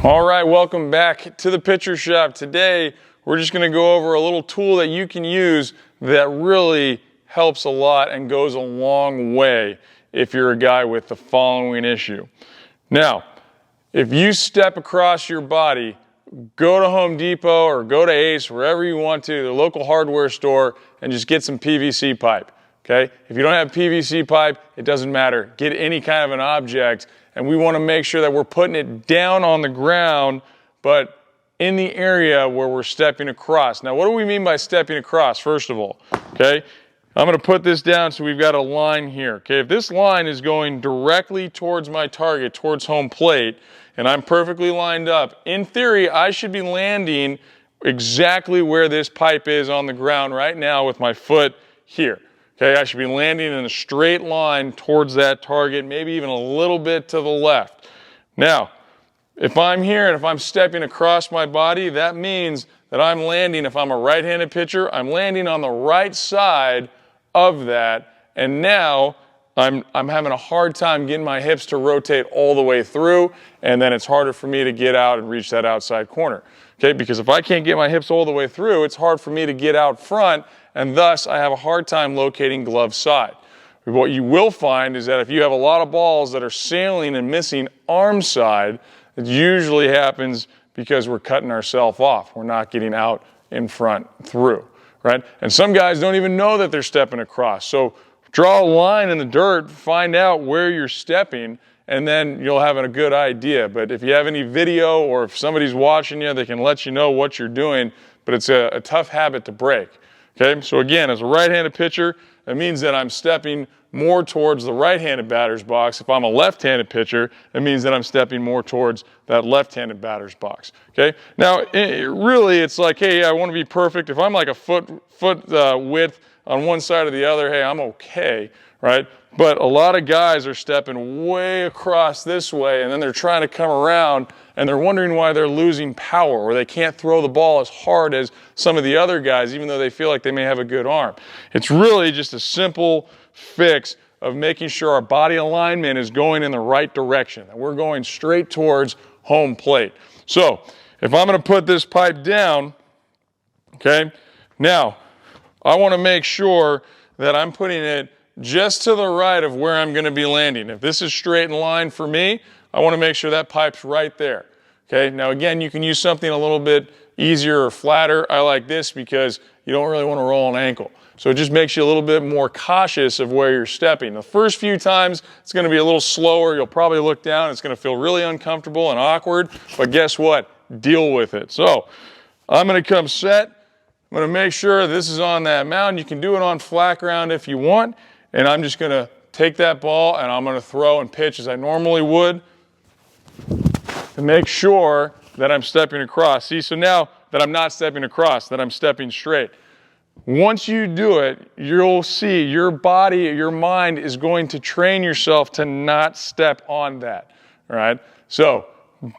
All right, welcome back to the Pitcher Shop. Today, we're just gonna go over a little tool that you can use that really helps a lot and goes a long way if you're a guy with the following issue. Now, if you step across your body, go to Home Depot or go to Ace, wherever you want to, the local hardware store, and just get some PVC pipe, okay? If you don't have PVC pipe, it doesn't matter. Get any kind of an object, and we want to make sure that we're putting it down on the ground, but in the area where we're stepping across. Now, what do we mean by stepping across, first of all, okay? I'm going to put this down so we've got a line here, okay? If this line is going directly towards my target, towards home plate, and I'm perfectly lined up, in theory, I should be landing exactly where this pipe is on the ground right now with my foot here. Okay, I should be landing in a straight line towards that target, maybe even a little bit to the left. Now, if I'm here and if I'm stepping across my body, that means that I'm landing, if I'm a right-handed pitcher, I'm landing on the right side of that, and now I'm having a hard time getting my hips to rotate all the way through, and then it's harder for me to get out and reach that outside corner. Okay, because if I can't get my hips all the way through, it's hard for me to get out front, and thus I have a hard time locating glove side. What you will find is that if you have a lot of balls that are sailing and missing arm side, it usually happens because we're cutting ourselves off. We're not getting out in front through, right? And some guys don't even know that they're stepping across. So draw a line in the dirt, find out where you're stepping, and then you'll have a good idea. But if you have any video or if somebody's watching you, they can let you know what you're doing, but it's a tough habit to break. Okay, so again, as a right-handed pitcher, that means that I'm stepping more towards the right-handed batter's box. If I'm a left-handed pitcher, it means that I'm stepping more towards that left-handed batter's box. Okay, now really it's like, hey, I want to be perfect. If I'm like a foot width on one side or the other, hey, I'm okay, right? But a lot of guys are stepping way across this way, and then they're trying to come around, and they're wondering why they're losing power, or they can't throw the ball as hard as some of the other guys, even though they feel like they may have a good arm. It's really just a simple fix of making sure our body alignment is going in the right direction, that we're going straight towards home plate. So if I'm going to put this pipe down, okay, now I want to make sure that I'm putting it just to the right of where I'm going to be landing. If this is straight in line for me, I want to make sure that pipe's right there. Okay, now again, you can use something a little bit easier or flatter. I like this because you don't really want to roll an ankle. So it just makes you a little bit more cautious of where you're stepping. The first few times, it's going to be a little slower. You'll probably look down. It's going to feel really uncomfortable and awkward, but guess what? Deal with it. So I'm going to come set. I'm going to make sure this is on that mound. You can do it on flat ground if you want. And I'm just going to take that ball and I'm going to throw and pitch as I normally would to make sure that I'm stepping across. See, so now that I'm not stepping across, that I'm stepping straight. Once you do it, you'll see your body, your mind is going to train yourself to not step on that, all right? So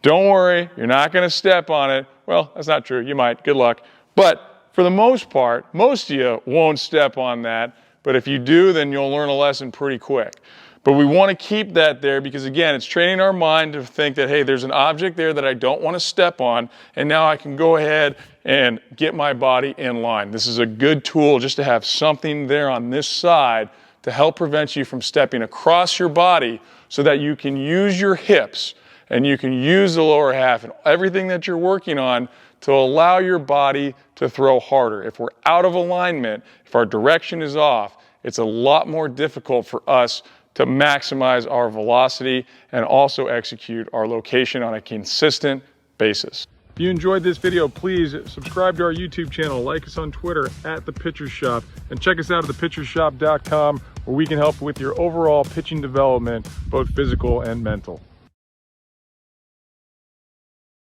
don't worry, you're not going to step on it. Well, that's not true. You might. Good luck. But for the most part, most of you won't step on that. But if you do, then you'll learn a lesson pretty quick. But we want to keep that there because, again, it's training our mind to think that, hey, there's an object there that I don't want to step on, and now I can go ahead and get my body in line. This is a good tool just to have something there on this side to help prevent you from stepping across your body so that you can use your hips and you can use the lower half and everything that you're working on to allow your body to throw harder. If we're out of alignment, if our direction is off, it's a lot more difficult for us to maximize our velocity and also execute our location on a consistent basis. If you enjoyed this video, please subscribe to our YouTube channel, like us on Twitter at The Pitcher Shop, and check us out at thepitchershop.com where we can help with your overall pitching development, both physical and mental.